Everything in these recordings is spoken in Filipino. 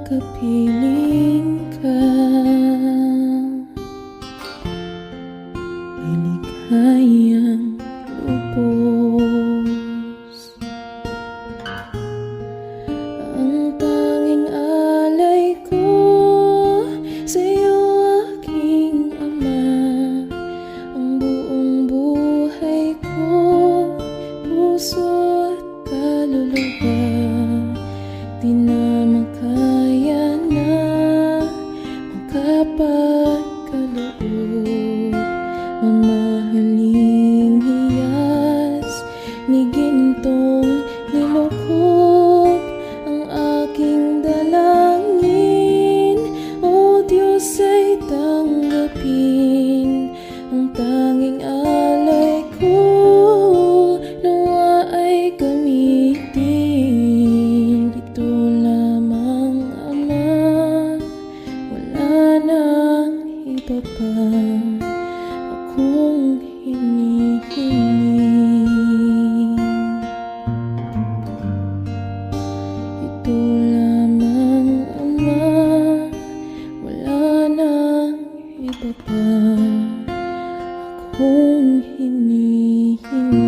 kapiling ka, may ligayang lubos. Ang tanging alay ko sa'yo, aking ama, ang buong buhay ko, puso at kaluluwa, di na makaya na makapagkaloob. Mamahaling hiyas ni gintong nilukop ang aking dalangin. O Diyos, ay tanggapin ang tanging alay ko, nawa ay gamitin. Ito lamang, Ama, wala nang iba pa akong hinihiling. Ito lamang, Ama, wala nang iba pa akong hinihiling.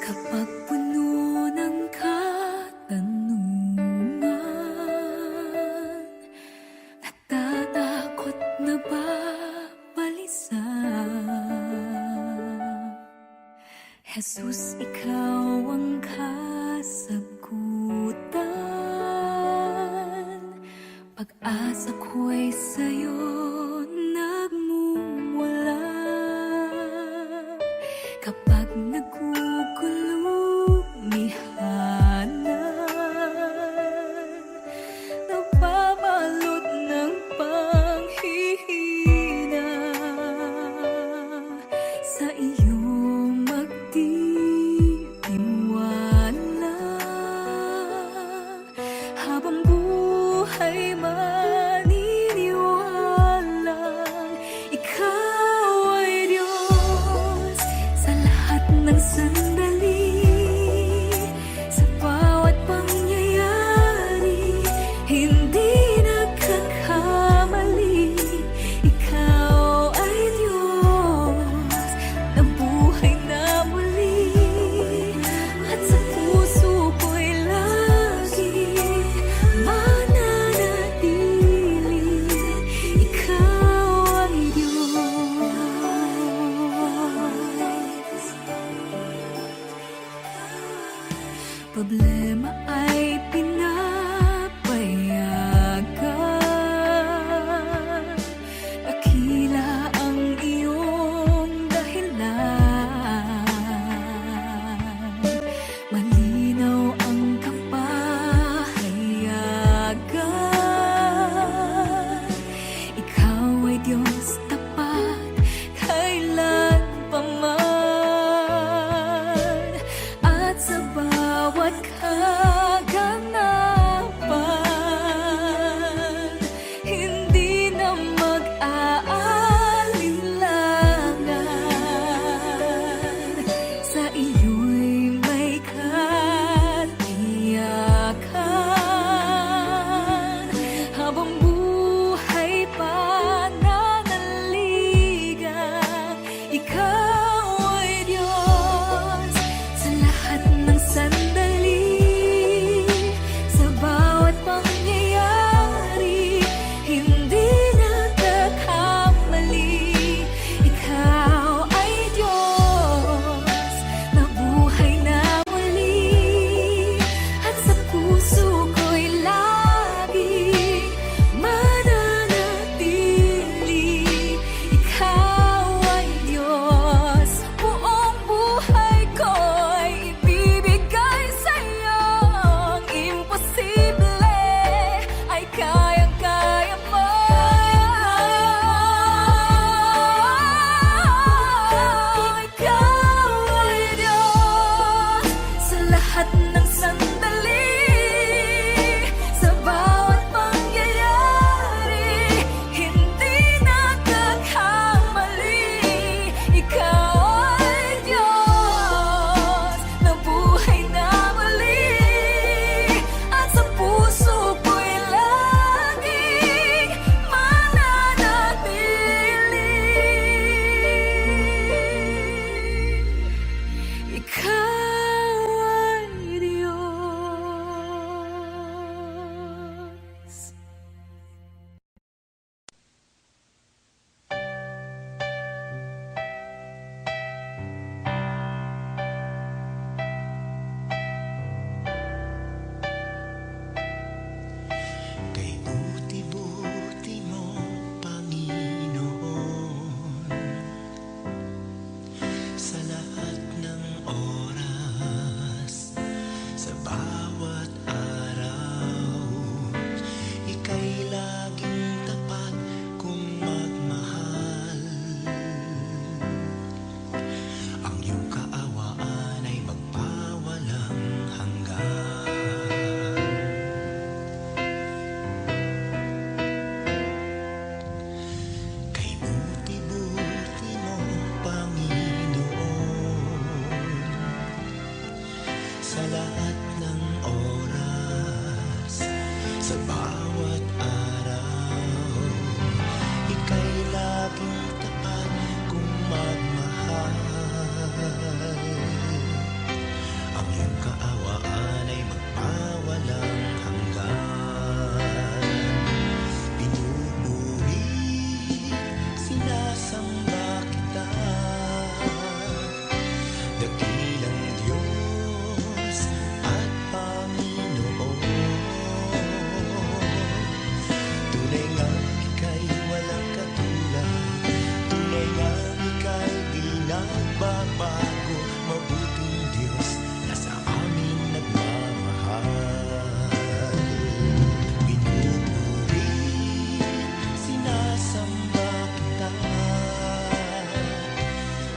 Kapag puno ng katanungan, natatakot na ba balisa? Jesus, ikaw ang kasagutan. Pag-asa ko'y sa'yo nagmumula. Kapag nababalot ng panghihina, sa iyo magtitiwala. Habang buhay maniniwalang ikaw ay Diyos sa lahat ng sandali. Sa bawat pangyayari, hindi nagkakamali. Ikaw ay Diyos na buhay na muli, at sa puso ko'y lagi mananatili. Ikaw ang Diyos. Problema ay pinapayagan, dakila ang iyong dahilan. Malinaw ang kapahayagan, ikaw ay Diyos tapat kailanpaman. At sa bawat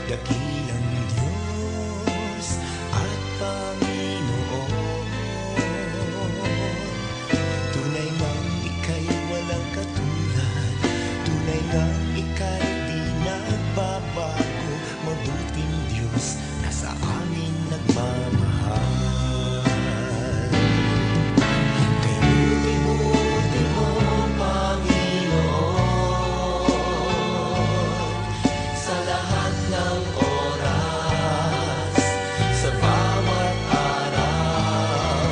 dakilang Diyos at Panginoon. Tunay ngang ika'y walang katulad, tunay ngang ika'y di nagbabago. Mabuting Diyos na sa amin nagmamahal. Kayo tibuti mo, Panginoon, sa lahat ng oras, sa bawat araw.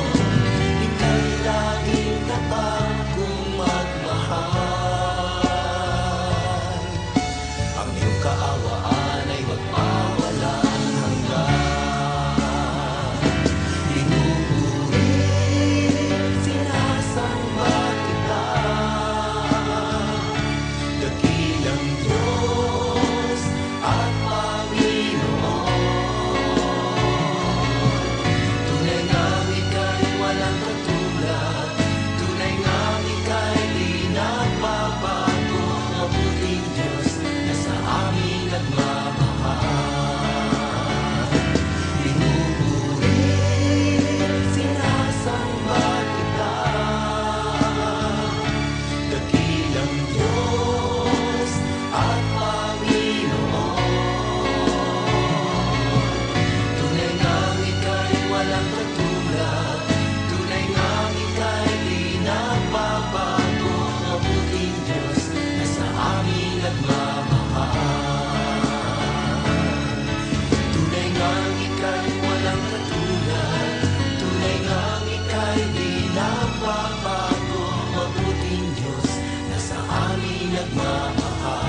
Ika'y laging tapat kung magmahal. Ang iyong kaawaan ay magpawalang hanggan. Pinupuri, sinasamba kita, dakilang Diyos at Panginoon. Tunay ngang ika'y walang katulad, tunay ngang ika'y di nagbabago. Mabuting Diyos na sa amin nagmamahal. Pinupuri, sinasamba kita, dakilang Diyos at Panginoon. Tunay ngang ika'y walang katulad, tunay ngang ika'y di nagbabago. Mabuting Diyos na sa amin nagmamahal. Tunay ngang ika'y walang katulad, tunay ngang ika'y di nagbabago. Mabuting Diyos na sa amin nagmamahal.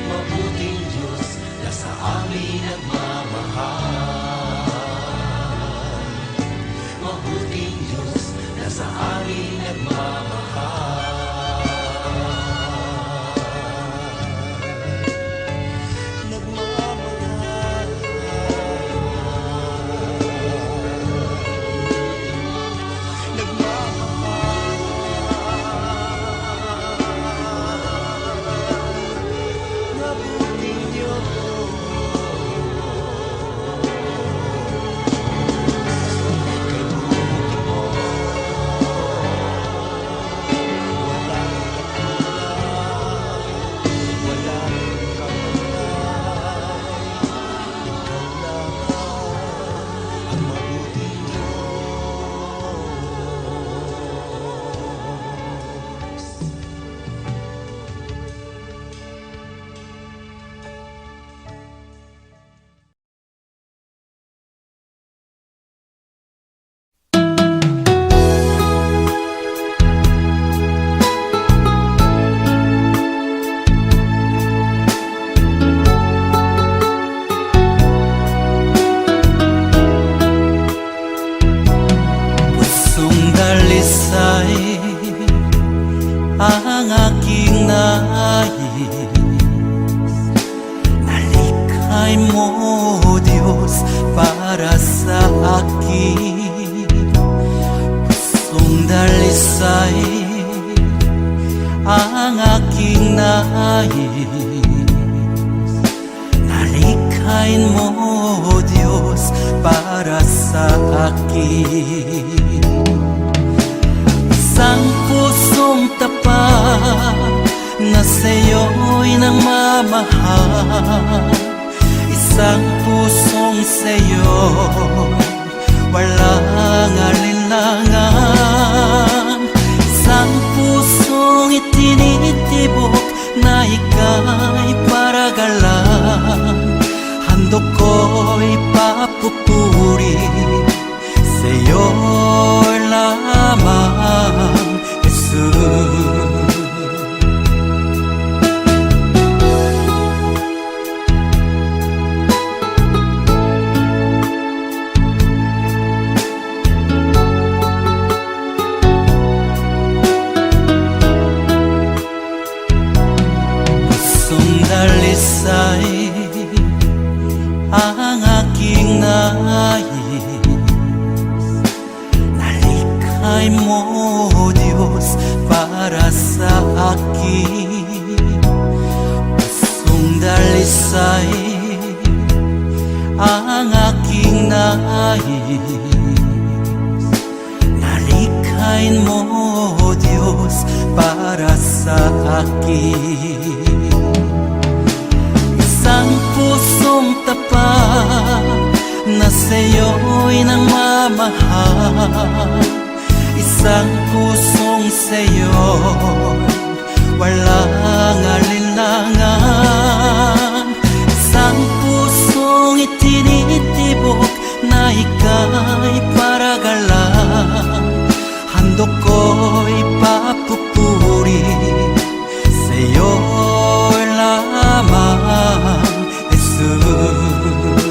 Mabuting Diyos na sa amin nagmamahal. Mabuting Diyos na sa amin nagmamahal. Nagmamahal. Nagmamahal. Mabuting Diyos. Kay buti mo, walang katulad, walang kaparay. Ikaw lang ang mabuting Diyos. Pusong dalisay ang aking nais, nalikhay mo, Diyos, para sa akin. Pusong dalisay ang aking nais, nalikhain mo, Diyos, para sa akin. Isang pusong tapat na sa'yo'y nangmamahal, isang pusong sa'yo walang alinlangan, isang pusong itinitibok na ika'y paragalan. Handog ko'y papupuri sa'yo lamang, Jesus. Pusong dalisay ang aking nais, nalikhay mo, Diyos, para sa akin. nais Nalikhain mo, O Diyos, para sa akin Isang pusong tapat na sa'yo'y nangmamahal Isang pusong sa'yo walang alinlangan Isang pusong itinitibok na ika'y paragalang Handog ko'y papupuri sa'yo lamang, Jesus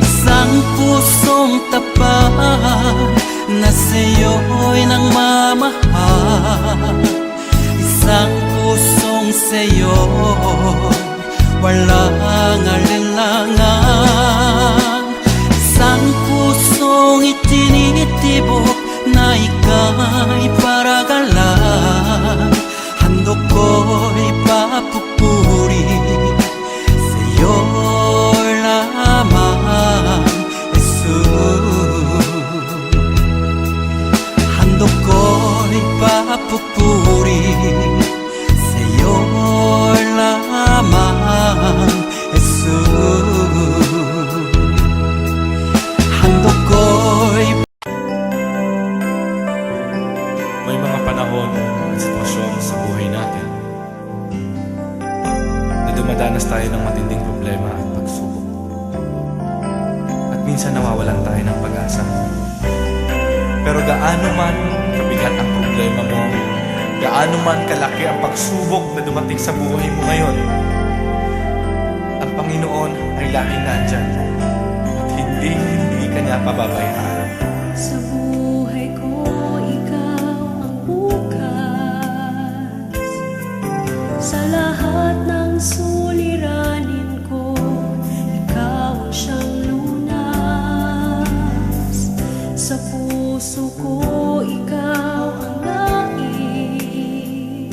Isang pusong tapat na sa'yo'y nangmamahal Isang pusong sa'yo walang alinlangan Isang pusong itinitibok na ika'y paragalang Handog ko'y papupuri sa'yo lamang, Jesus Handog ko'y papupuri sa'yo lamang, Jesus Handog ko'y May mga panahon at sitwasyon sa buhay natin na dumadanas tayo ng matinding problema at pagsubok. At minsan nawawalan tayo ng pag-asa. Pero gaano man kabigat ang problema mo, gaano man kalaki ang pagsubok na dumating sa buhay mo ngayon, ang Panginoon ay laging nandyan at hindi ka niya pababayaan. Sa buhay ko, ikaw ang bukas. Sa lahat ng suliranin ko, ikaw ang siyang lunas. Sa puso ko, ikaw ang nais.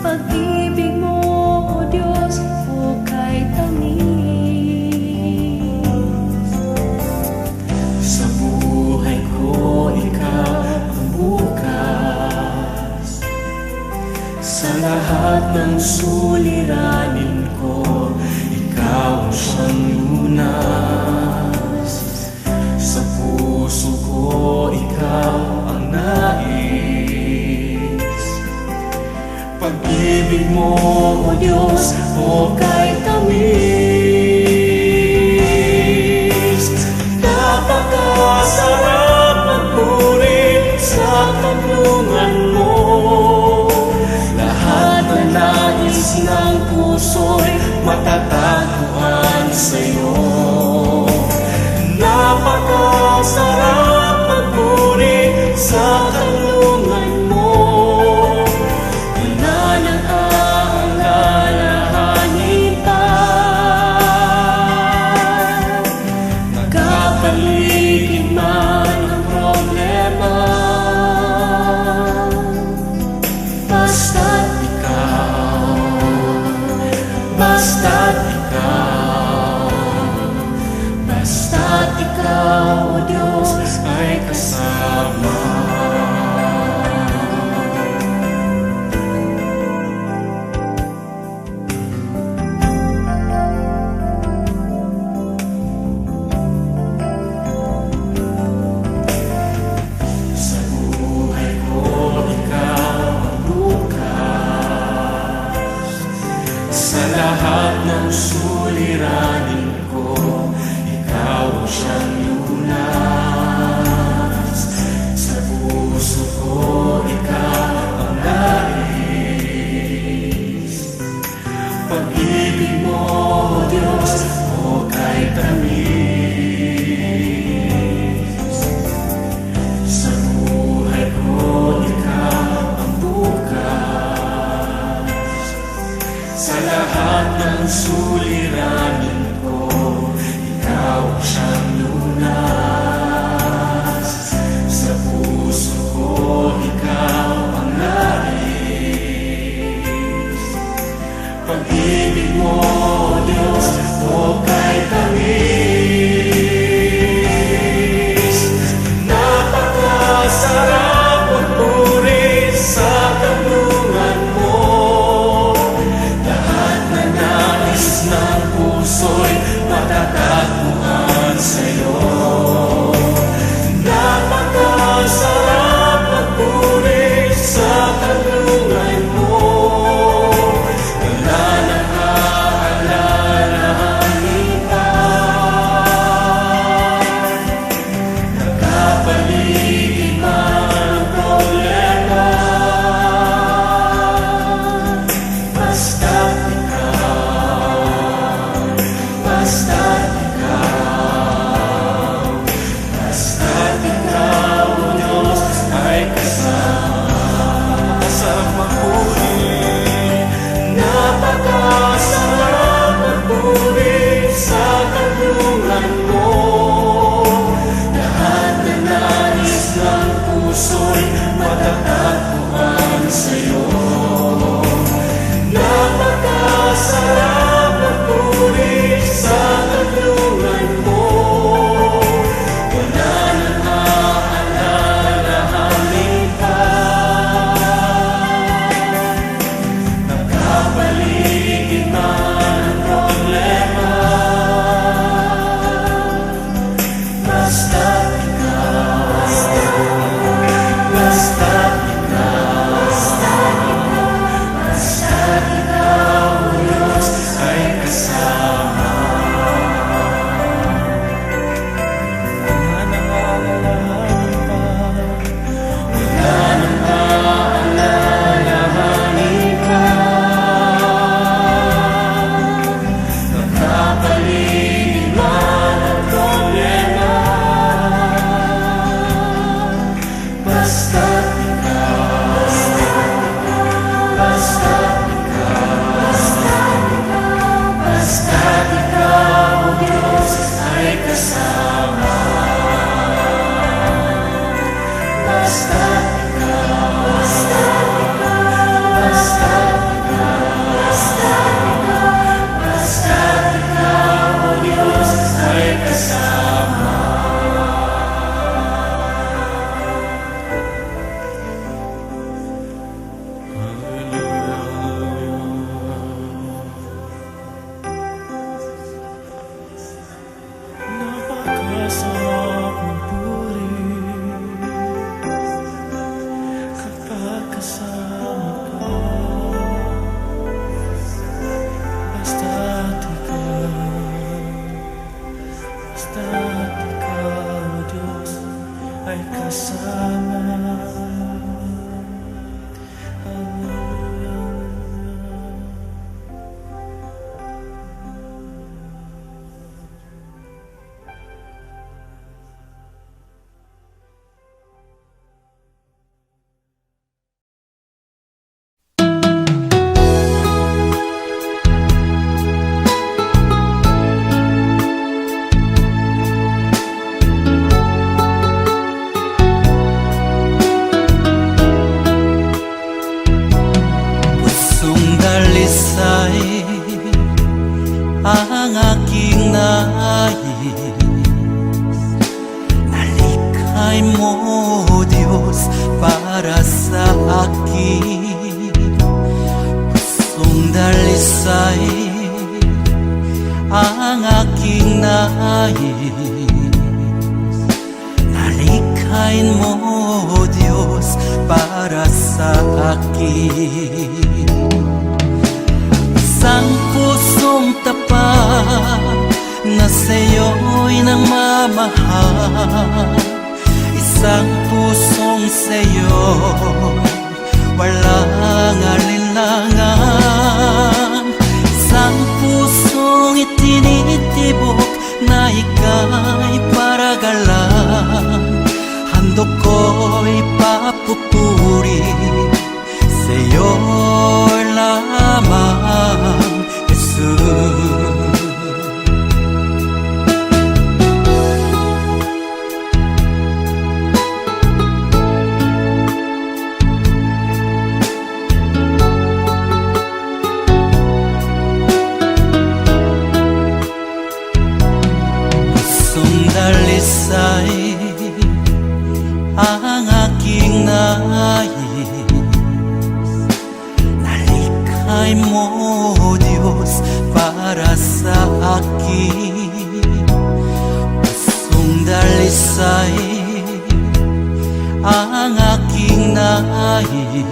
Pag-ibig mo, O Diyos, hukay tamis. Sa buhay ko, ikaw ang bukas. Sa lahat ng suliranin ko, ikaw ang siyang lunas. Sa puso ko, ikaw ang nais. Pag-ibig mo, O Diyos, hukay tamis. Napakasarap magpuri sa tulungan mo. Lahat ng nais ng puso'y matatagpuan sa'yo. Napakasarap magpuri sa tulungan mo. Wala nang aalalahanin pa. Nagkapaligid man ang problema, basta't ikaw, basta't ikaw, basta't ikaw, O Diyos, ay kasama. Sa buhay ko, ikaw ang bukas. Sa lahat ng suliranin ko, ikaw ang siyang lunas. Sa puso ko, ikaw ang nais. Pag-ibig mo, O Diyos, hukay tamis. Sa buhay ko, ikaw ang bukas. Sa lahat ng suliranin ko, ikaw ang siyang lunas. Sa puso ko, ikaw ang nais. Pag-ibig mo, O Diyos, hukay tamis. dalisay ang aking nais. Nalikhain mo, Diyos, para sa akin. Isang pusong tapat na sa'yo'y nangmamahal. Isang pusong sa'yo'y walang alinlangan. Isang pusong itinitibok na ika'y paragalan. Handog ko'y papupuri sa'yo lamang, Jesus. Dalisay ang aking nais. Nalikhain mo, Diyos, para sa akin. Pusong dalisay ang aking nais.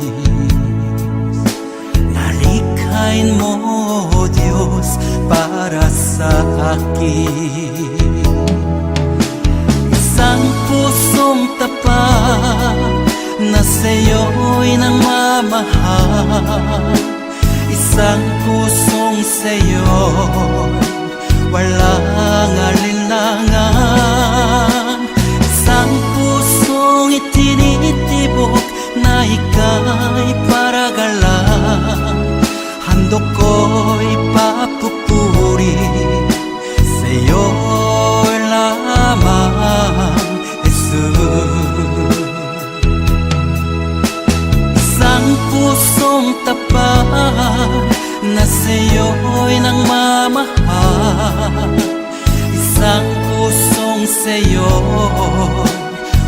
Nalikhain mo, Diyos, para sa akin. Isang pusong tapat na sa'yo'y nangmamahal. Isang pusong sa'yo'y walang alinlangan. Isang pusong itinitibok na ika'y paragalan. Handog ko'y papupuri sa'yo lamang, Jesus. Isang pusong tapat na sa'yo'y nangmamahal. Isang pusong sa'yo'y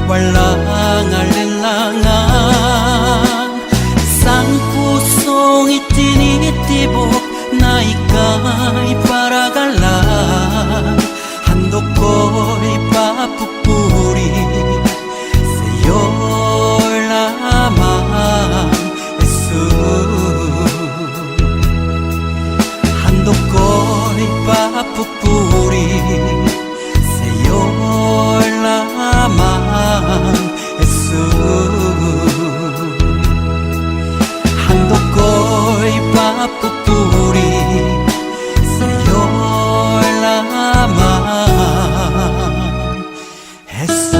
walang alinlangan. Isang pusong itinitibok na ika'y paragalan. Handog ko'y papupuri sa'yo lamang, Jesus. Handog ko'y papupuri sa'yo lamang, Jesus. Handog ko'y papupuri sa'yo lamang, Jesus.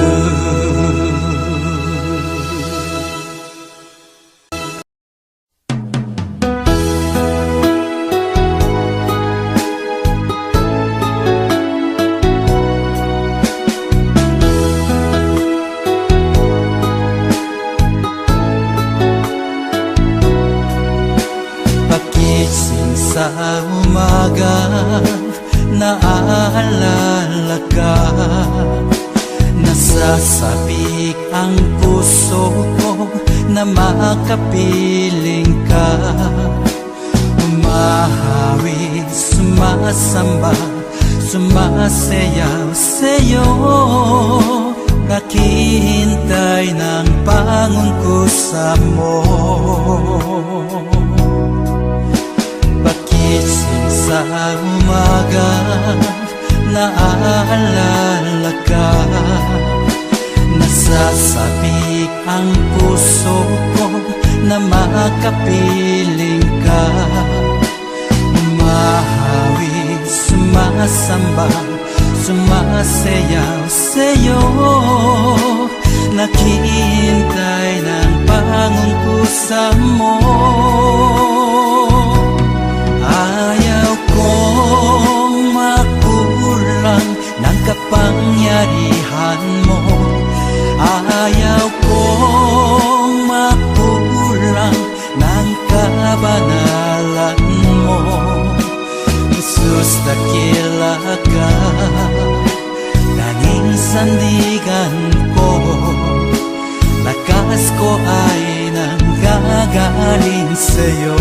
Pagising sa umaga, naaalala ka. Nasasabik ang puso ko na makapiling ka. Umahawi, sumasamba, sumasayaw sa'yo. Naghihintay ng pangungkusa mo. Pagising sa umaga, naaalala ka. Nasasabik ang puso ko na makapiling ka. Umahawi, sumasamba, sumasayaw sa'yo. Naghihintay ng pangungkusa mo. Ayaw kong makulang ng kapangyarihan mo. Ayaw kong makulang ng kabanalan mo. Jesus, dakila ka, tanging sandigan ko. Lakas ko ay nanggagaling sa'yo.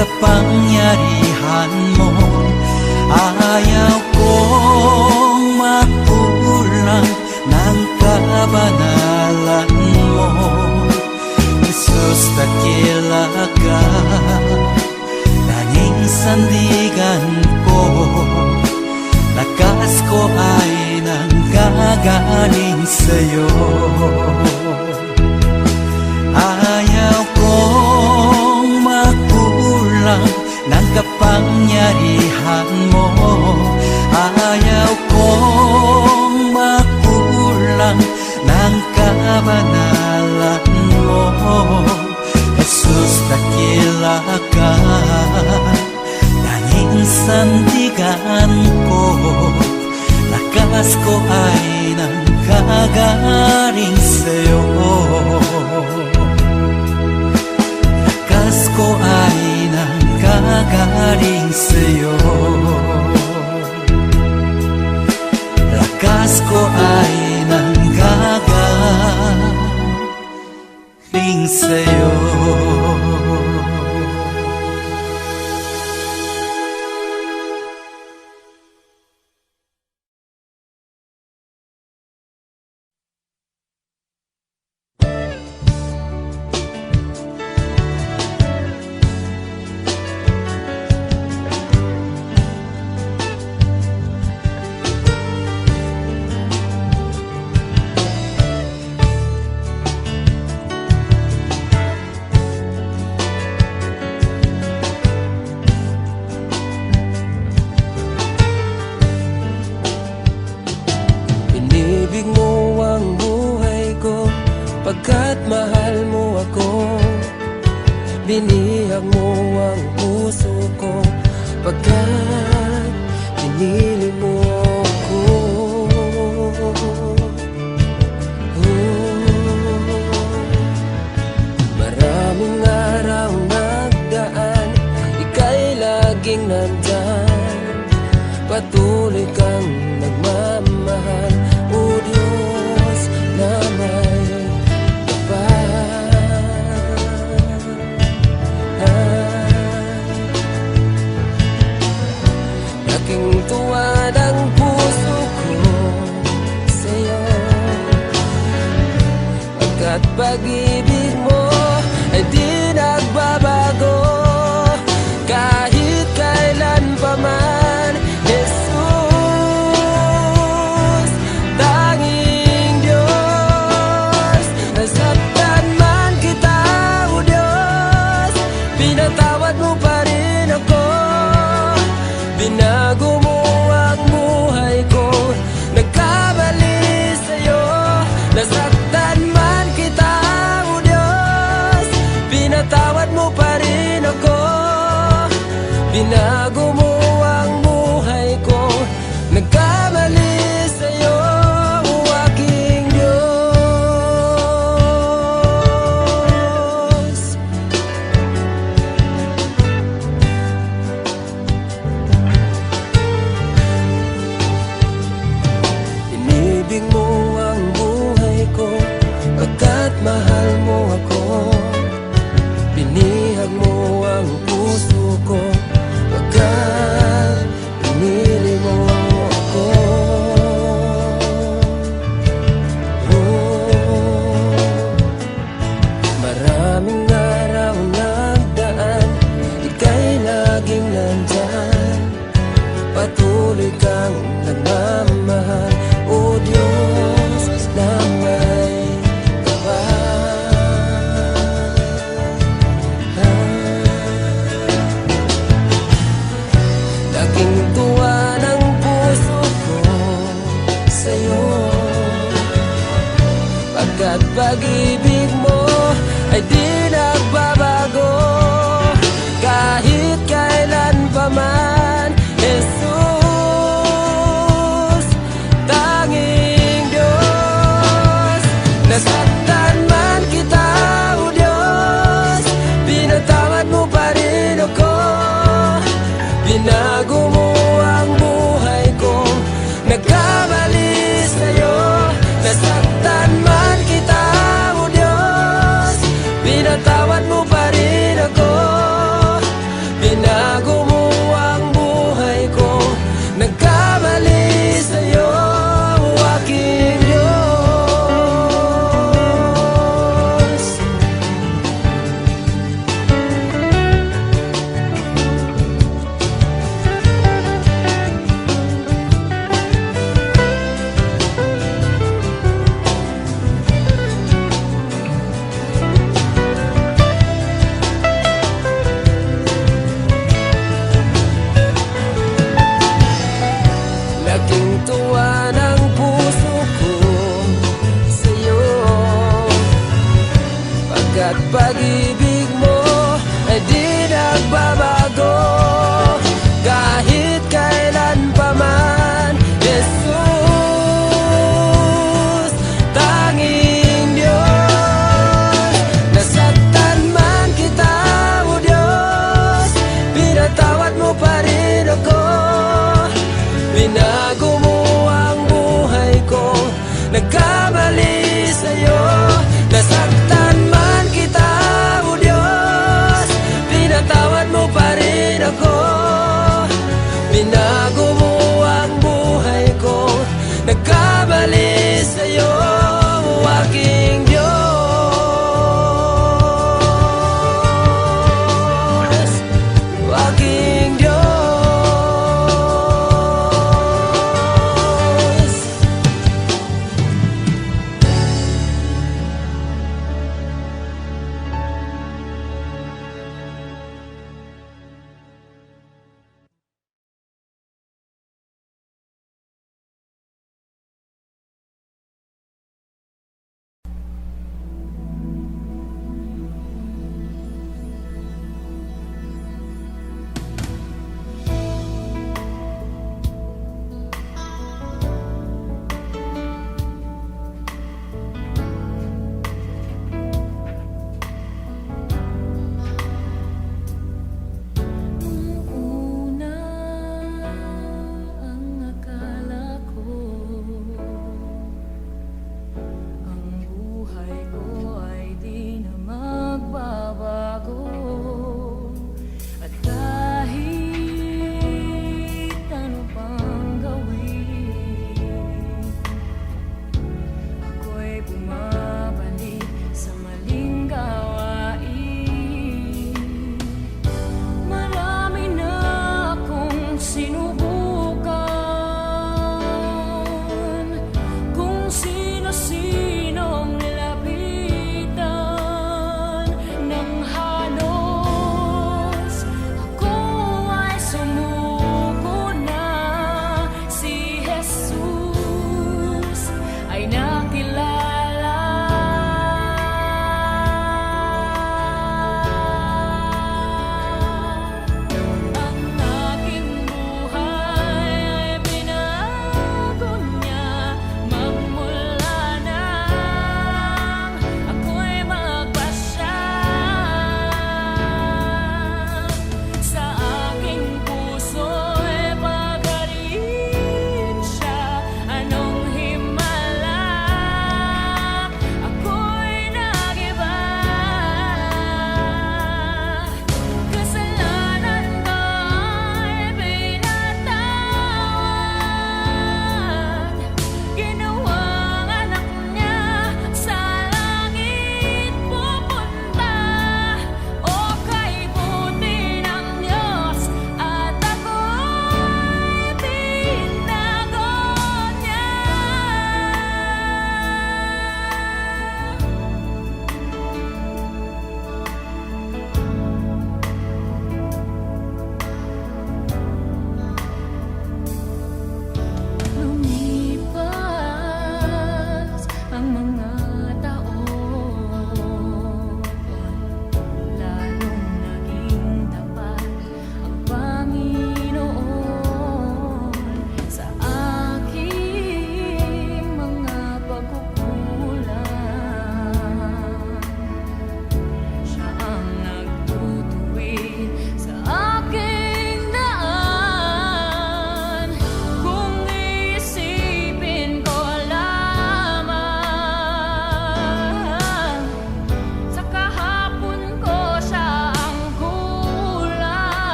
kapangyarihan mo. Ayaw kong makulang ng kabanalan mo. Jesus, dakila ka, tanging sandigan ko. Lakas ko ay nanggagaling sa'yo. Ayaw kong makulang ng kapangyarihan mo. Ayaw kong makulang ng kabanalan mo. Jesus, dakila ka, tanging sandigan ko. Lakas ko ay nanggagaling sa'yo. Lakas ko ay nanggagaling sa'yo. Lakas ko ay nanggagaling sa'yo. Inibig mo ang buhay ko, pagkat mahal mo ako. Binihag mo ang puso ko, pagkat pinili mo ako. Maraming araw nagdaan, ika'y laging nandyan. Patuloy kang nagmamahal, o Diyos na may kapal. Aking tuwa ng puso ko sa'yo, pagkat pag-ibig mo ay di nagbabago. Kahit kailan pa man, Jesus, tanging Diyos. Nasaktan man kita, o Diyos, pinatawad mo pa rin ako. Binago mo ang buhay ko, nagkamali sa'yo. Nasaktan man kita, o Diyos, pinatawad mo pa rin ako. Binago mo ang buhay ko, nagkamali sa'yo, o aking Diyos. Inibig mo ang buhay ko, pagkat mahal mo ako. Binihag mo ang puso ko, pagkat pinili mo ako. Maraming araw nagdaan, ika'y laging nandyan. Patuloy kang nagmamahal, o Diyos na may kapal. Laking tuwa ng puso ko sa'yo, pagkat pag-ibig mo ay di nagbabago. Kahit kailan pa man, Jesus,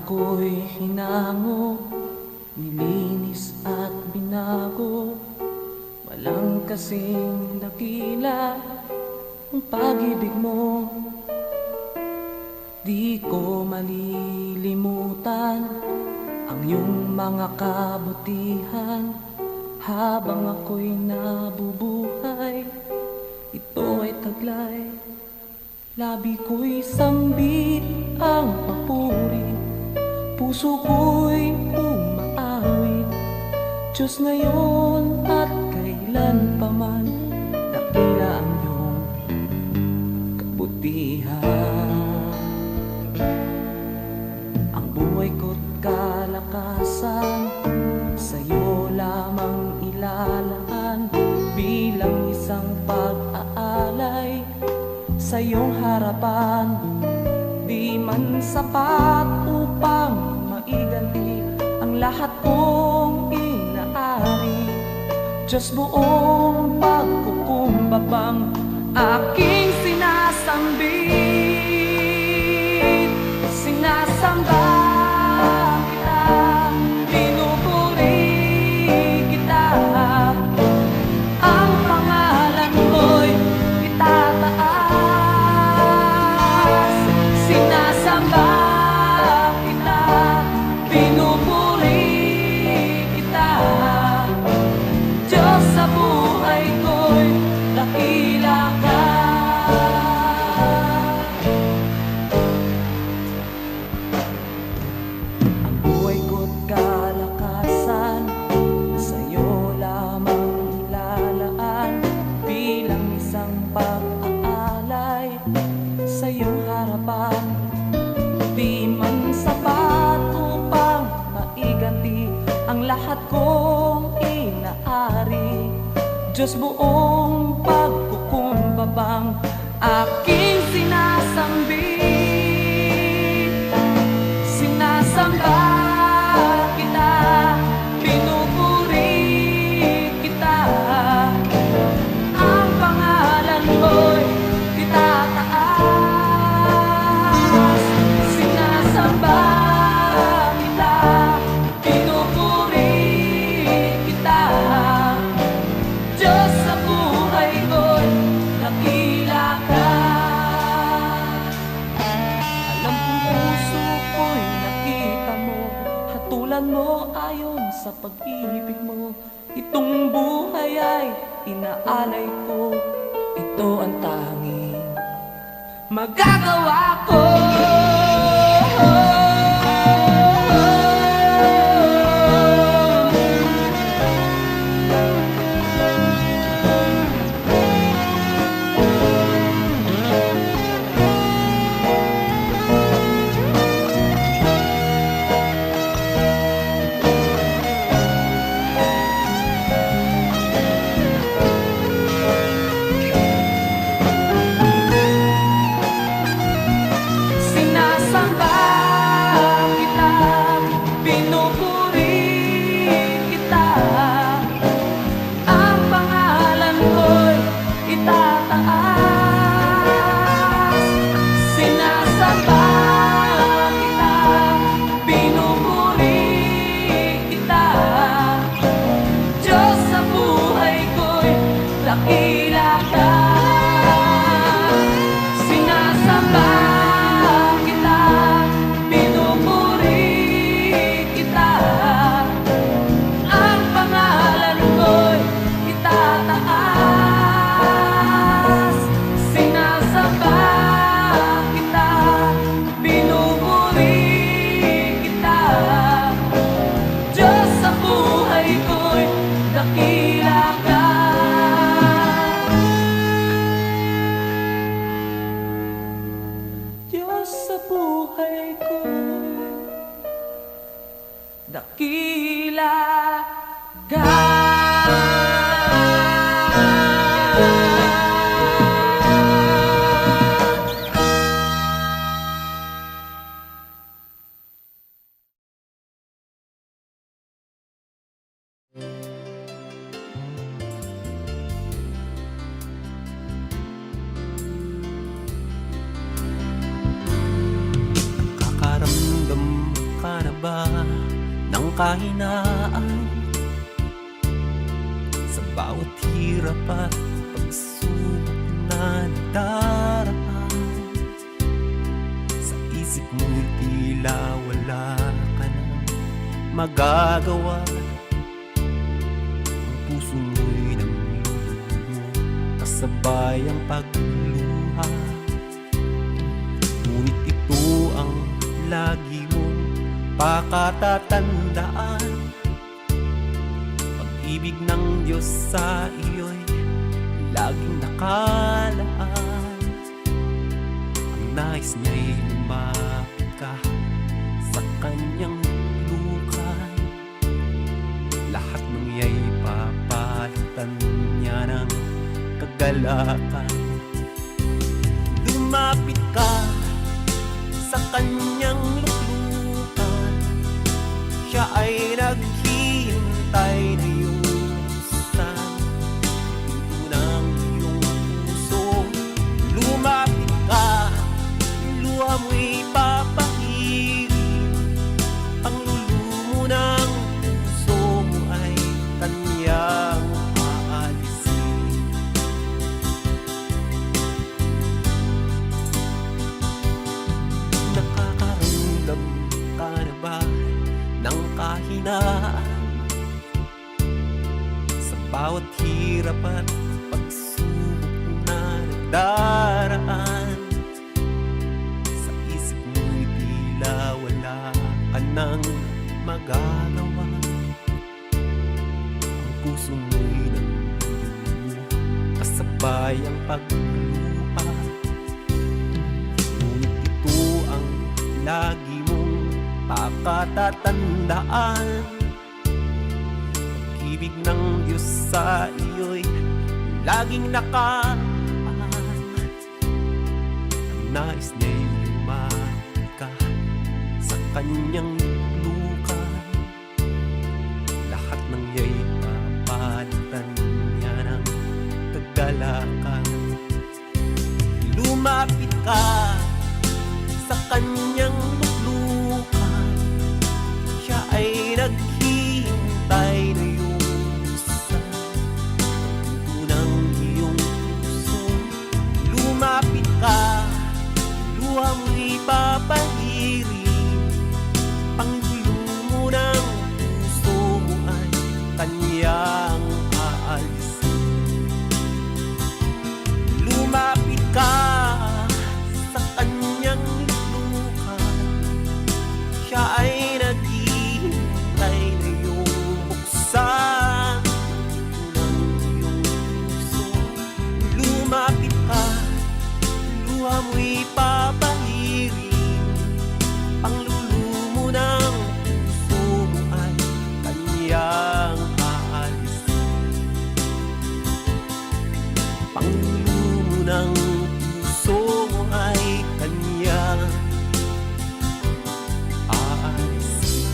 ako'y hinango, nilinis at binago. Walang kasing dakila ang pag-ibig mo. Di ko malilimutan ang iyong mga kabutihan. Habang ako'y nabubuhay, ito ay taglay. Labi ko'y sambit ang papuri, puso ko'y umaawit. Diyos ngayon at kailan pa man, dakila ang iyong kabutihan. Ang buhay ko't kalakasan, sa'yo lamang ilalaan. Bilang isang pag-aalay sa iyong harapan, di man sapat upang maiganti ang lahat kong inaari. Diyos, buong pagkukumbabang aking sinasambit. Sinasamba kita, pinupuri kita. Ang pangalan mo'y itataas. Sinasamba kita, pinupuri kita. Diyos, sa buhay ko'y dakila ka. Ang buhay ko't kalakasan, sa'yo lamang ilalaan. Bilang isang pag-aalay sa iyong harapan, di man sapat upang maiganti ang lahat kong inaari. Diyos, buong pagkukumbabang aking sinasambit. Sinasamba kita, pinupuri kita. Ang pangalan mo'y itataas. Sinasamba kita, pinupuri kita. Diyos, sa buhay ko'y dakila ka. Alam kong puso ko'y nakita mo, hatulan mo ayon sa pag-ibig mo. Itong buhay ay inaalay ko, ito ang tanging magagawa ko. Sinasamba ba ng kahinaan? Sa bawat hirap at pagsubok na nadaraan, sa isip mo'y tila wala ka nang magagawa. Ang puso mo'y namlulumo, kasabay ang pagluha. Ngunit ito ang lagi mong pakatatandaan: pag-ibig ng Diyos sa iyo'y laging nakalaan. Ang nais niya'y lumapit ka sa kanyang lukan. Lahat ng iya'y papalitan niya ng kagalakan. Lumapit ka sa kanyang luklukan, siya ay naghihintay na iyong buksan pinto ng iyong puso. Lumapit ka, luha mo'y papahirin, ang lulumo ng puso mo ay kanyang aalisin. Nakakaramdam ka na ba ng kahinaan? Sa bawat hirap at pagsubok na nagdaraan, sa isip mo'y tila wala ka nang magagawa. Ang puso mo'y namlulumo, kasabay ang pagluha. Ngunit ito ang lagi mong pakatatandaan: pag-ibig ng Diyos sa iyo'y laging nakaan. Ang nais niya'y lumapit ka sa kanyang lukan. Lahat ng iya'y papalitan niya ng kagalakan. Lumapit ka sa kanyang luklukan, siya ay naghihintay na iyong buksan pinto ng iyong puso. Lumapit ka, luha mo'y papahirin, panglulumo ng puso mo ay kanyang aalisin. Lumapit ka sa kanyang luklukan, siya ay naghihintay na iyong buksan pinto ng iyong puso. Lumapit ka, luha mo'y papahirin, panglulumo ng puso mo ay kanyang aalisin. Panglulumo ng puso mo ay kanyang aalisin.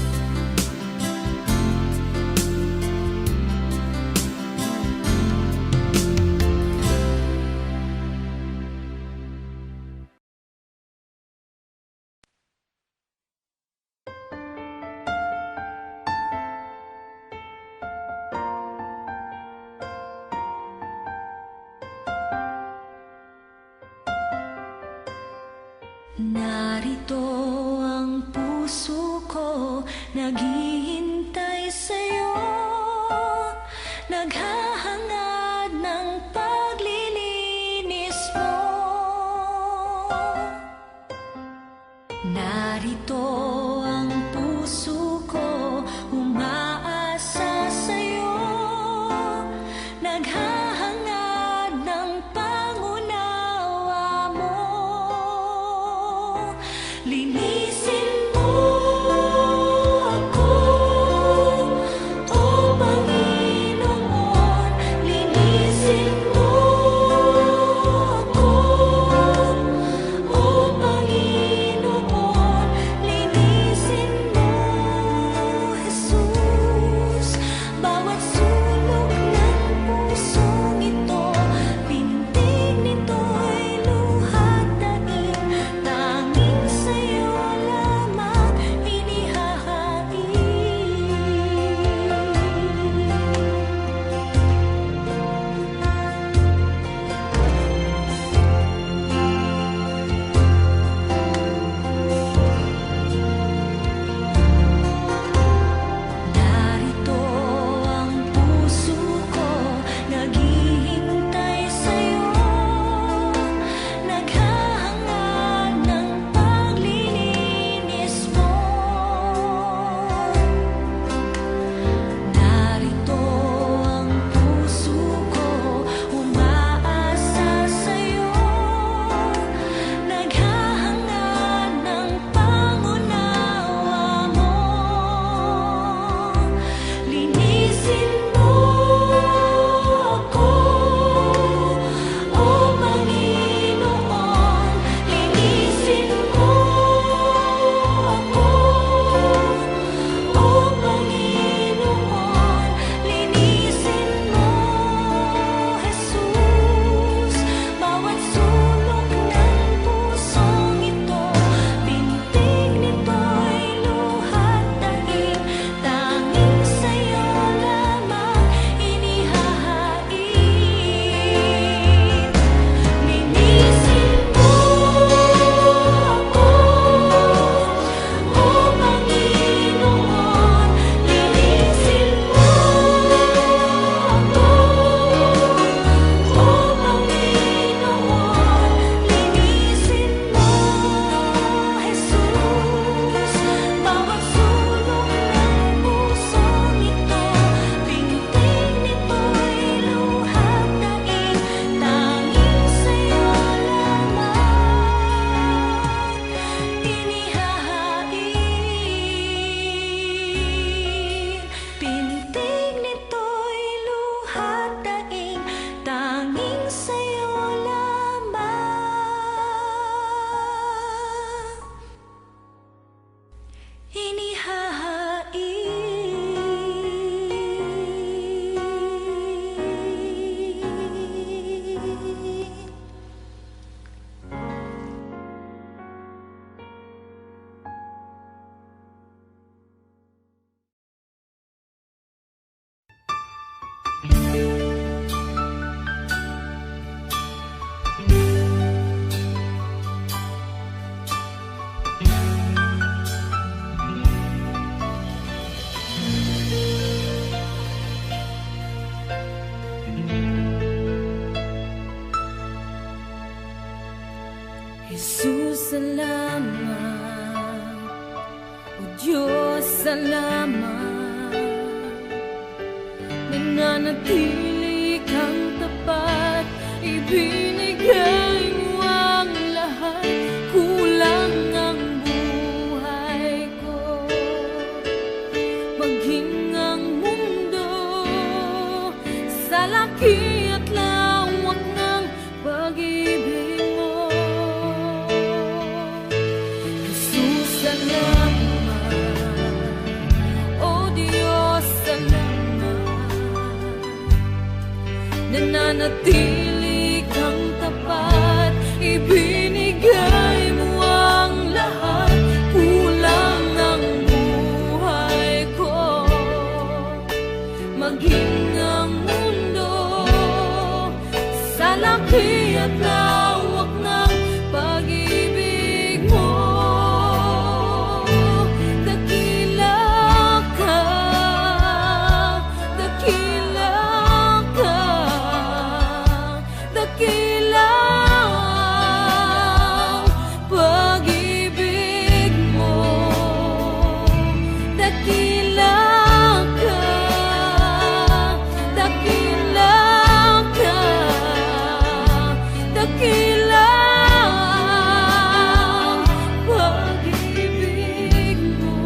Narito ang puso ko, naghihintay sa'yo, naghahangad ng paglilinis mo. Narito ang puso ko, umaasa sa'yo, naghahangad ng pangunawa mo. Linisin mo ako, O Panginoon. Linisin mo ako, O Panginoon. Linisin mo, Jesus, bawat sulok ng pusong ito. Pintig nito'y luhat daing, tanging sa'yo Jesus, salamat. O Diyos, salamat. Nananatili kang tapat, ibinigay mo ang lahat. Kulang ang buhay ko, maging ang mundo sa laki at lawak ng pag-ibig mo. Jesus, salamat. O Diyos, salamat. Nananatili kang tapat, ibinigay mo ang lahat. Kulang ang buhay ko, maging ang mundo sa laki at lawak ng pag-ibig mo. Dakila ka, dakila ka, dakila ang pag-ibig mo. Dakila ka, dakila ka, dakila ang pag-ibig mo.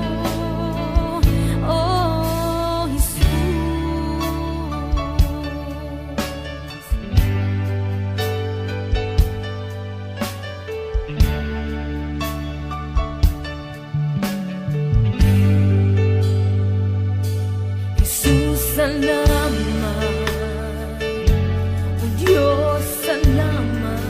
Oh, Jesus. Jesus, salamat. O Diyos, salamat.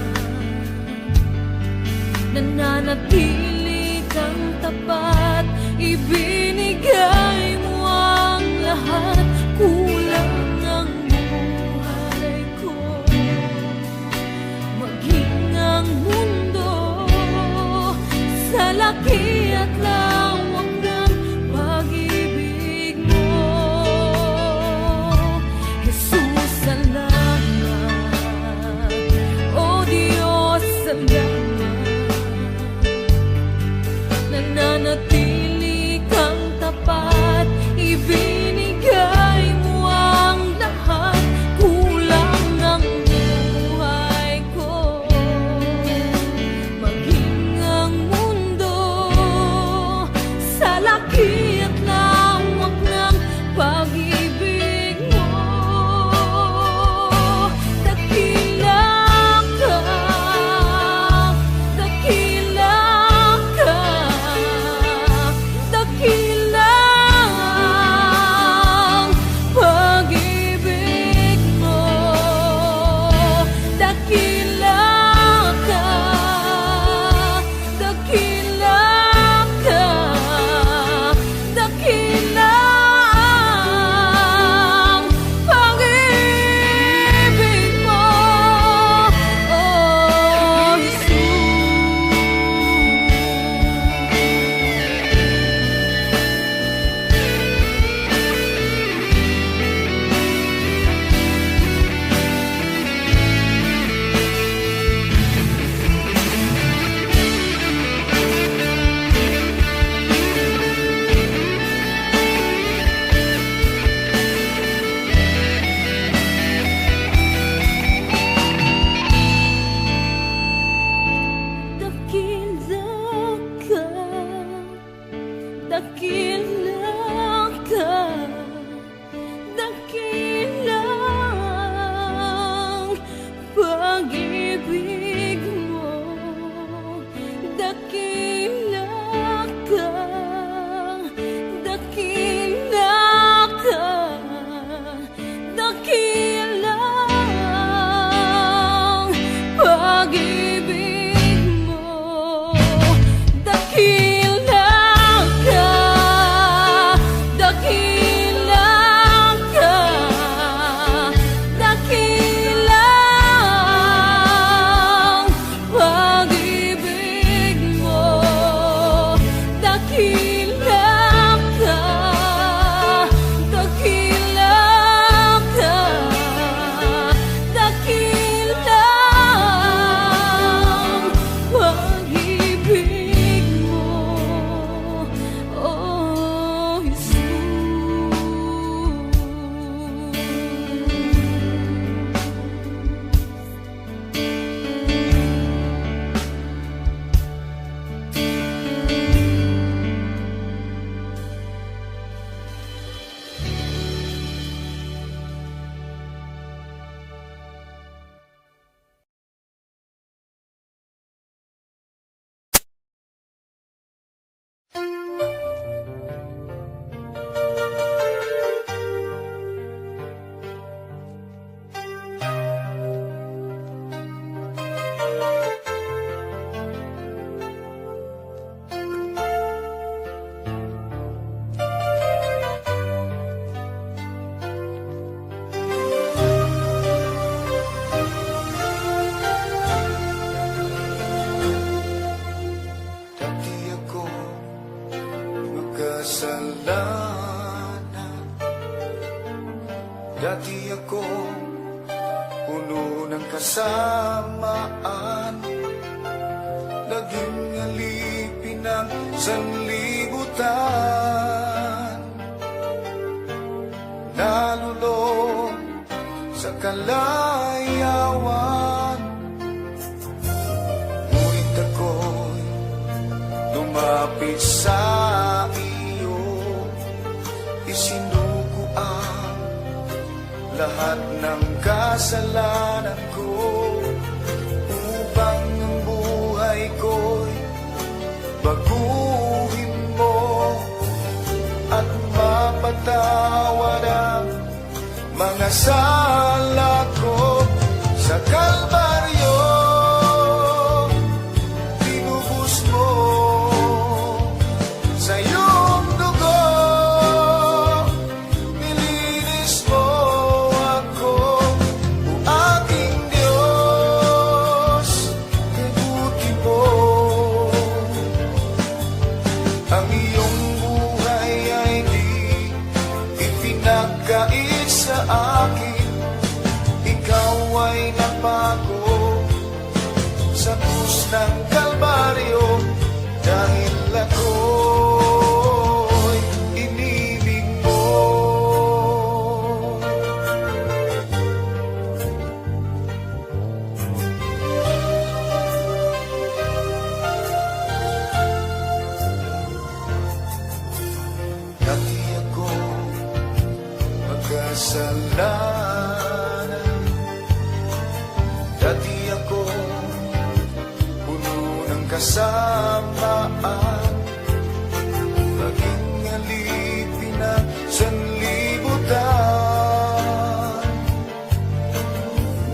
Nananatili kang tapat, ibinigay mo ang lahat. Kulang ang buhay ko, maging ang mundo sa laki at lawak ng pag-ibig mo. Jesus, salamat. O Diyos, salamat. Nananatili kang tapat, ibinigay mo ang lahat. Kulang ang buhay ko, maging ang mundo sa laki at lawak ng pag-ibig mo. Dakila ka, Dati ako makasalanan. Dati ako puno ng kasamaan. Naging alipin ng sanlibutan. Nalulong sa kalayawan. Ngunit ako'y lumapit sa iyo, isinuko ang lahat ng kasalanan ko, upang ang buhay ko'y baguhin mo at mapatawad ang mga sala ko. Sa Kalbaryo tinubos mo sa iyong dugo, nilinis mo ako, o aking Diyos, kabuti mo. Ang iyong buhay ay di ipinagkait sa akin. Ikaw ay napako sa krus ng Kalbaryo, dahil ako'y inibig mo. Dati ako magkasalanan. Dati ako puno ng kasamaan. Naging alipin ng sanlibutan.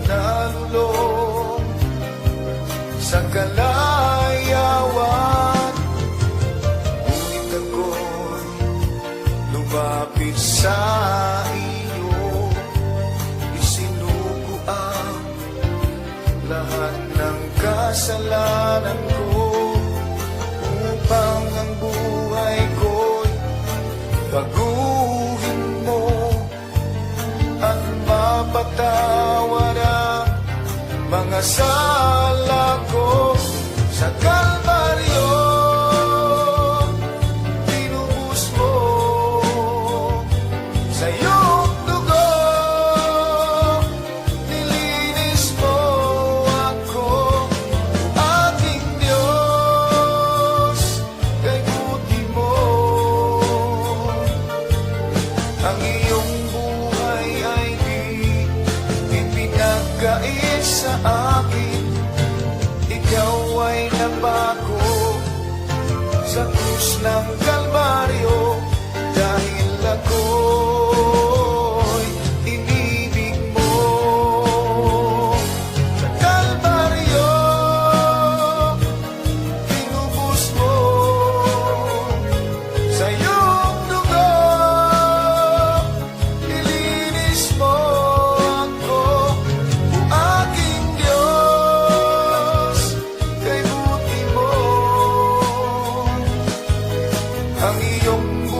Nalulong sa kalayawan. Ngunit ako'y lumapit sa iyo, isinuko ang lahat ng kasalanan ko, upang ang buhay ko'y baguhin mo at mapatawad ang mga sala ko. Sa Kalbaryo tinubos mo sa iyong dugo, nilinis mo ako, aking Diyos, kay buti mo. Ang iyong buhay ay di ipinagkait sa akin. Ikaw ay napako sa krus ng Kalbaryo, dahil ako'y inibig mo. Sa Kalbaryo tinubos mo sa iyong dugo, nilinis mo ako, o aking Diyos, kay buti mo. Ang iyong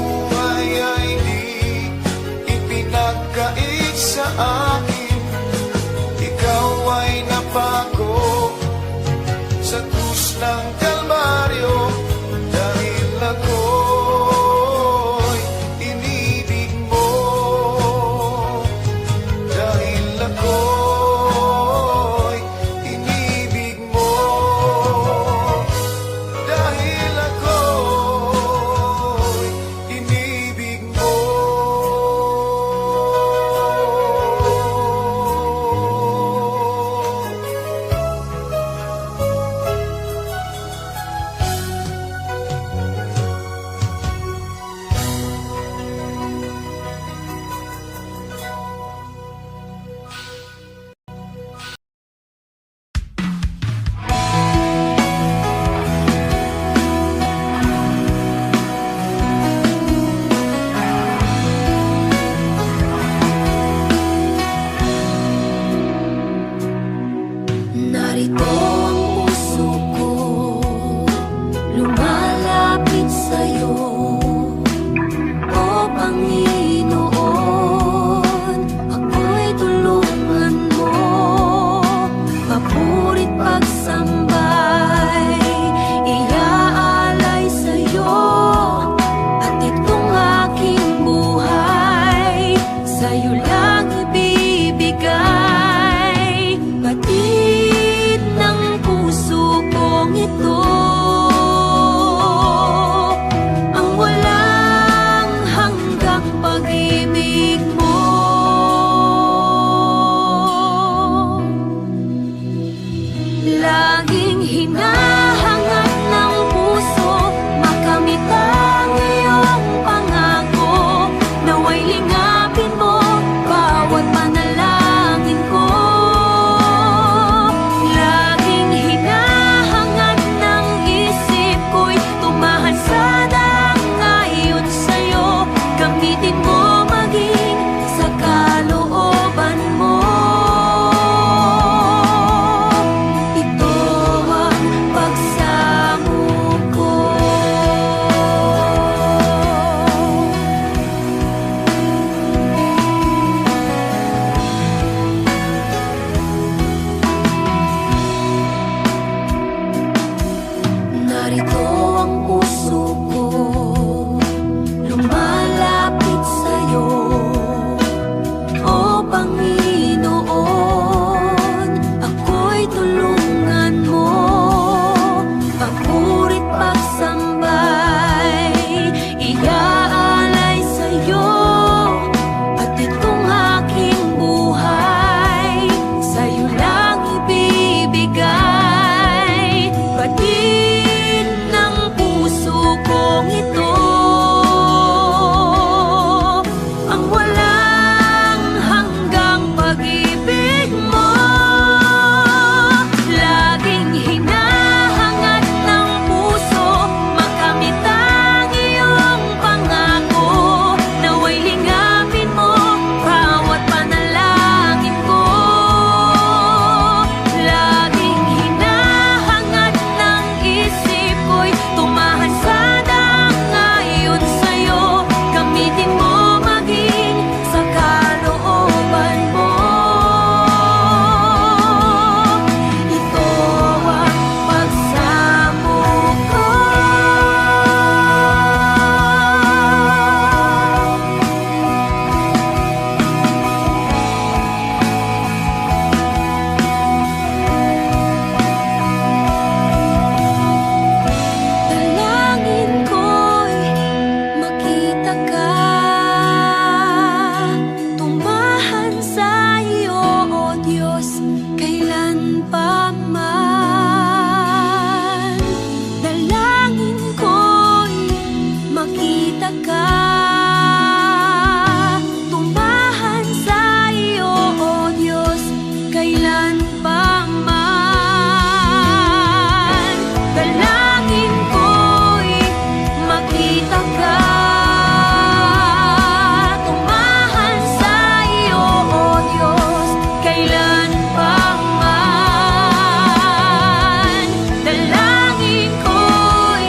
Dalangin ko'y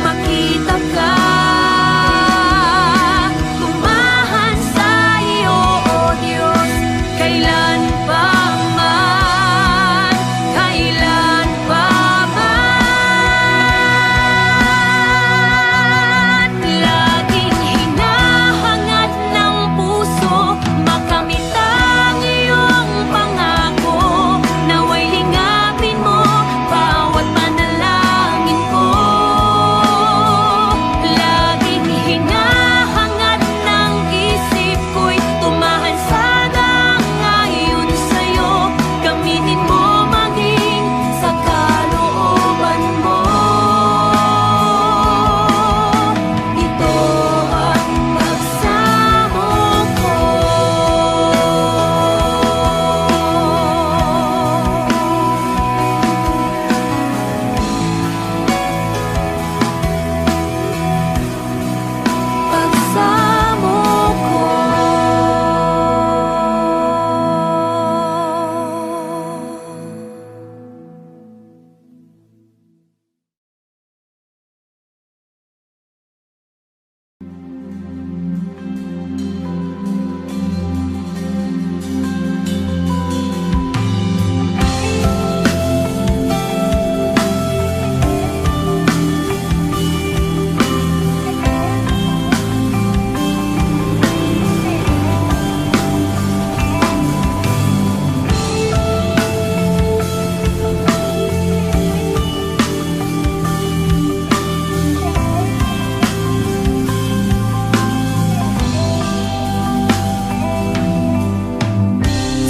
makita ka, tumahan sa iyo, O Diyos, kailan pa man, kailan pa man. Laging hinahangad ng puso makamit ang iyong pangako, naway lingapin mo bawat panalangin ko. Laging hinahangad ng isip ko'y tumahan sa ayon sa'yo, gamitin mo maging sa kalooban mo. Ito ang pagsamo ko. Pagsamo ko.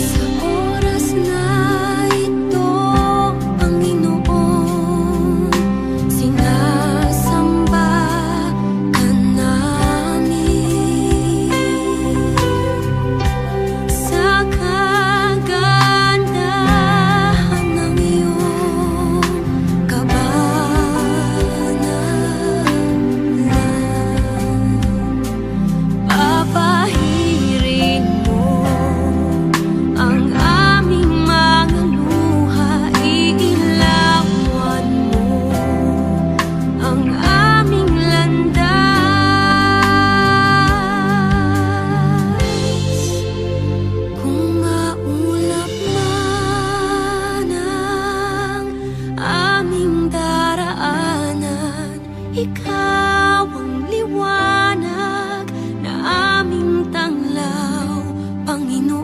Sa oras na ito, Panginoon, sinasamba ka namin. Sa kagandahan ng iyong kabanalan, papahirin mo ang aming mga luha, iilawan mo ang aming landas. Kung maulap man ang aming daraanan, ikaw ang liwanag na aming tanglaw, Panginoon.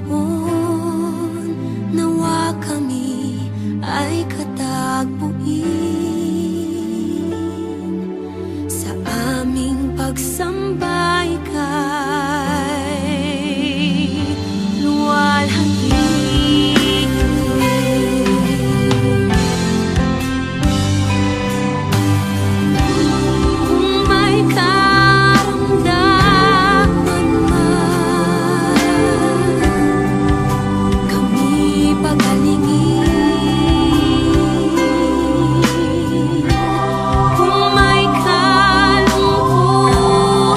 Nawa kami ay katagpuin sa aming pagsambay kay luwalhati. Kung may karamdaman man, kami pagalingin. Kung may kalungkutan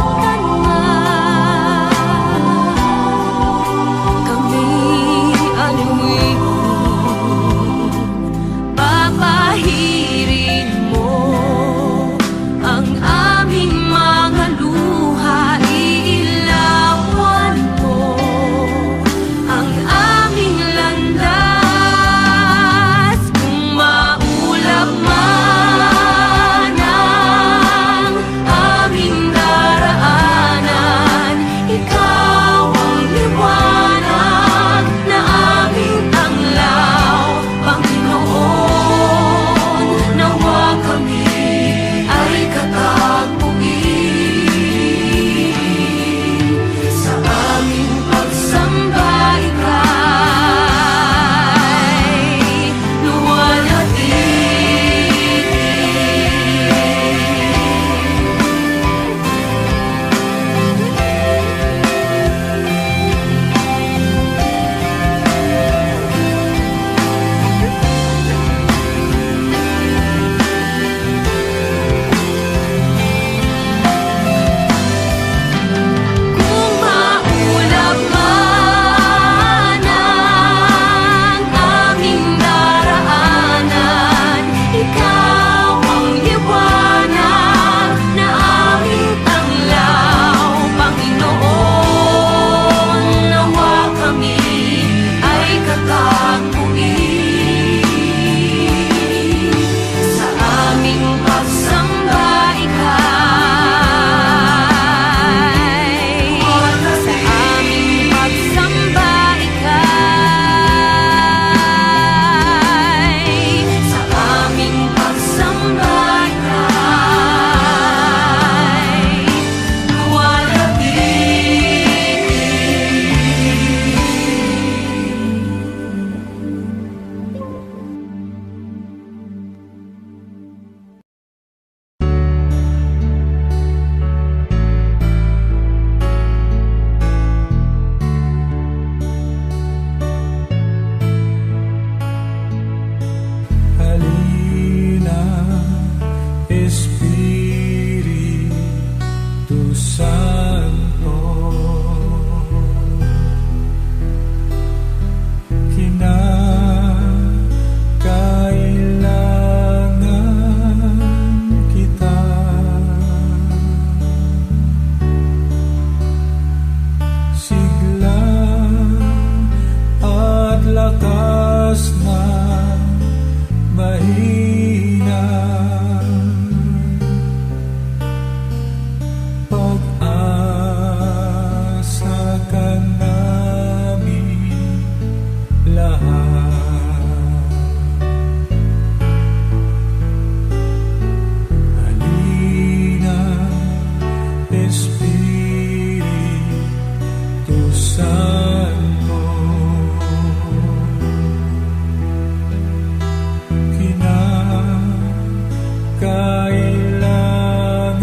kailangan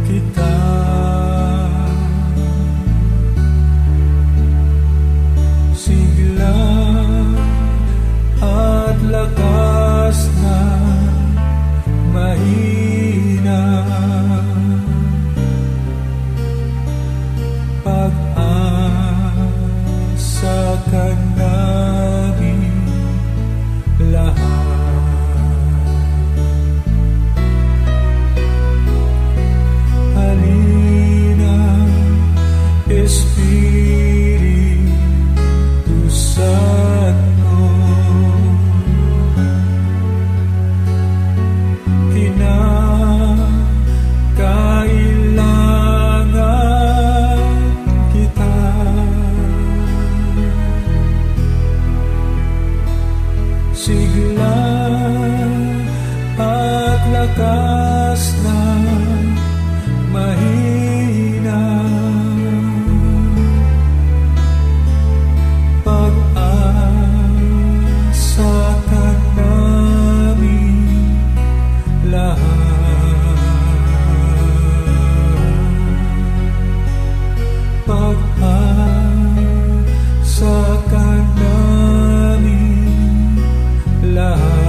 kita. Sigla at lakas na mahina, pag-asa ka namin lahat. Halina, Espiritu Santo, kinakailangan kita. Sigla at lakas na mahina, pag-asa ka namin lahat. Pag-asa ka namin lahat.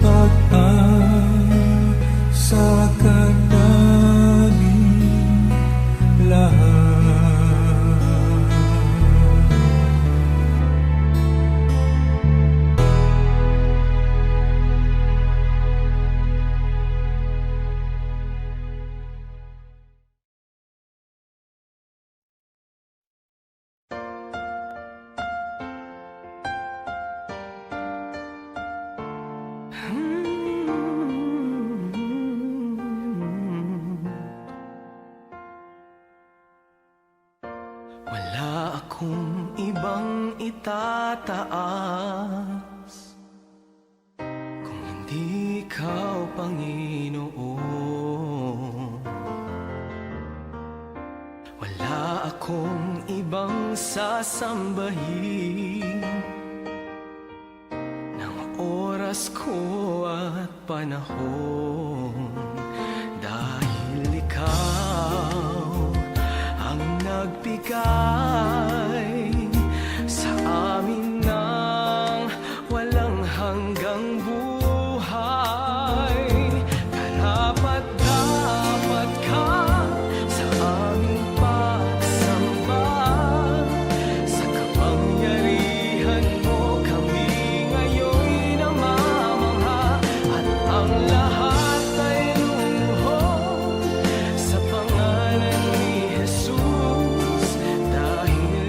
Pag-asa ka namin lahat. Wala akong ibang itataas kung hindi ikaw, Panginoon. Wala akong ibang sasambahin ng oras ko at panahon, dahil ikaw ang nagbigay sa amin ng walang hanggang buhay. Karapat-dapat ka sa aming pagsamba, sa kapangyarihan mo kami ngayon'y namamangha, at ang lahat ay lumuhod sa pangalan ni Jesus, dahil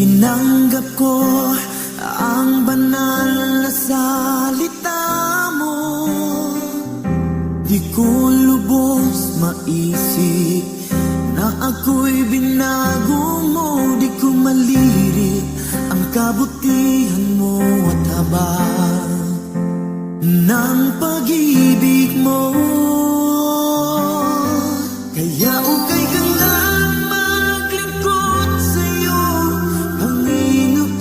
Tinanggap ko ang banal na salita mo. Di ko lubos maisip na ako'y binago mo. Di ko malirit ang kabutihan mo at habang ng pag-ibig mo. Kaya ukay kang lang maglingkod sa'yo, Panginoon.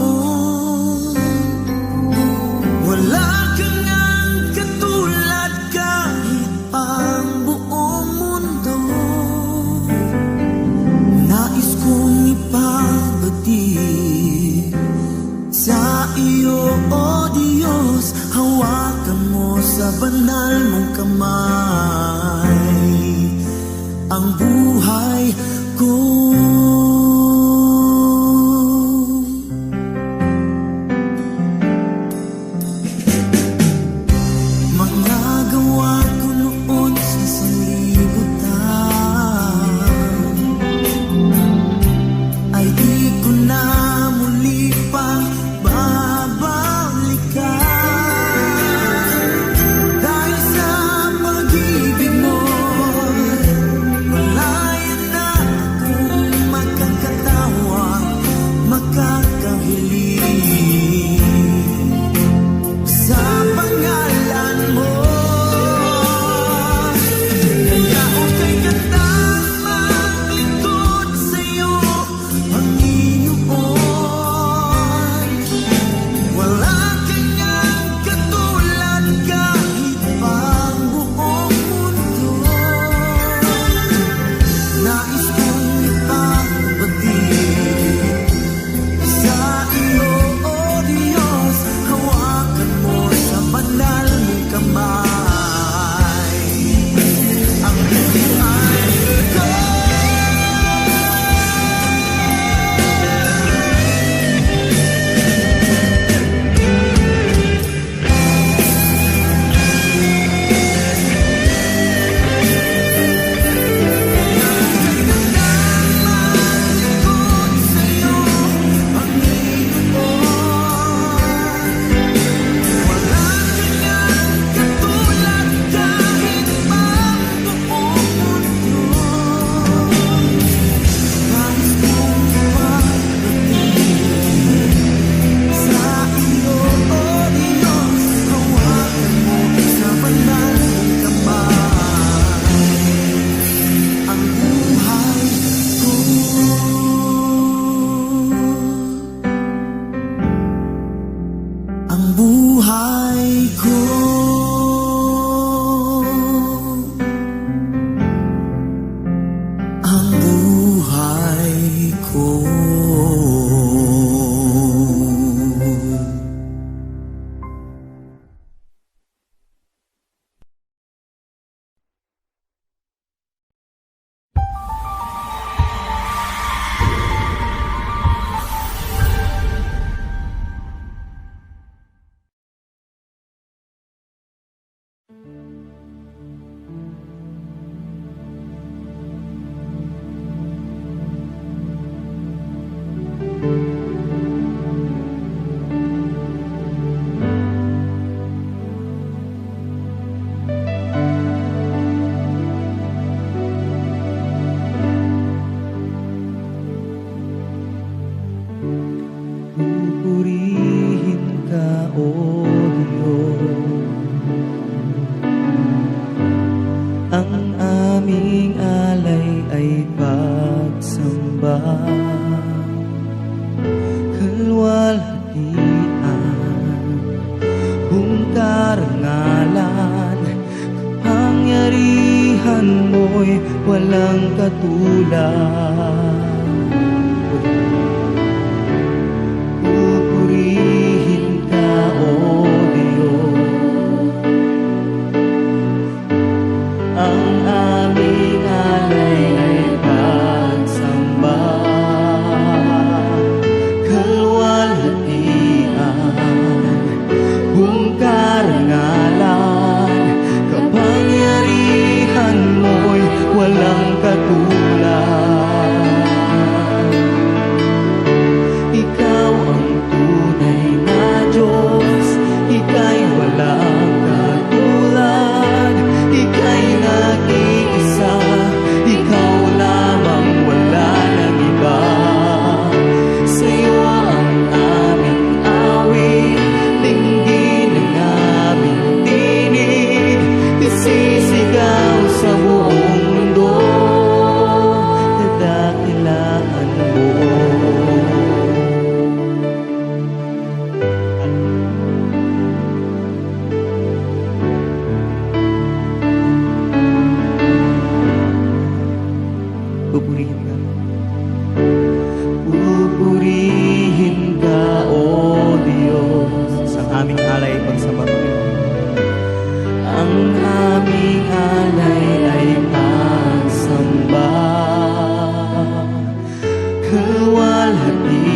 Wala kang ang katulad kahit ang buong mundo. Nais kong ipabati sa iyo, O Diyos. Hawakan mo sa banal mong kamay ang buhay ko. Mga gawa ko noon sa sanlibutan ay di ko na muli pang babalikan. Dahil sa pag-ibig mo, wala yan na akong makakatawa, makakahiling sa pangalan mo. Kaya ukay kantang maglingkod sa'yo, Panginoon. Wala kang ang katulad kahit pang buong mundo. Nais kong ipabati sa iyo, O Diyos. Hawakan mo sa banal mong kamay ang buhay ko. Maglingkod sa'yo, Panginoon. Wala kang ang katulad kahit pang buong mundo. Nais kong ipabati sa iyo, O Diyos. Hawakan mo sa banal mong kamay ang buhay ko. Ang buhay ko. Ang buhay ko. Pupurihin ka, O Diyos. Ang aming alay ay pagsamba, kalwalhatian, buong karangalan, kapangyarihan mo'y walang katulad. Pupurihin ka, O Diyos. Ang aming alay ay pagsamba, kalwalhatian, buong karangalan, kapangyarihan mo'y walang katulad. คือว่าและดี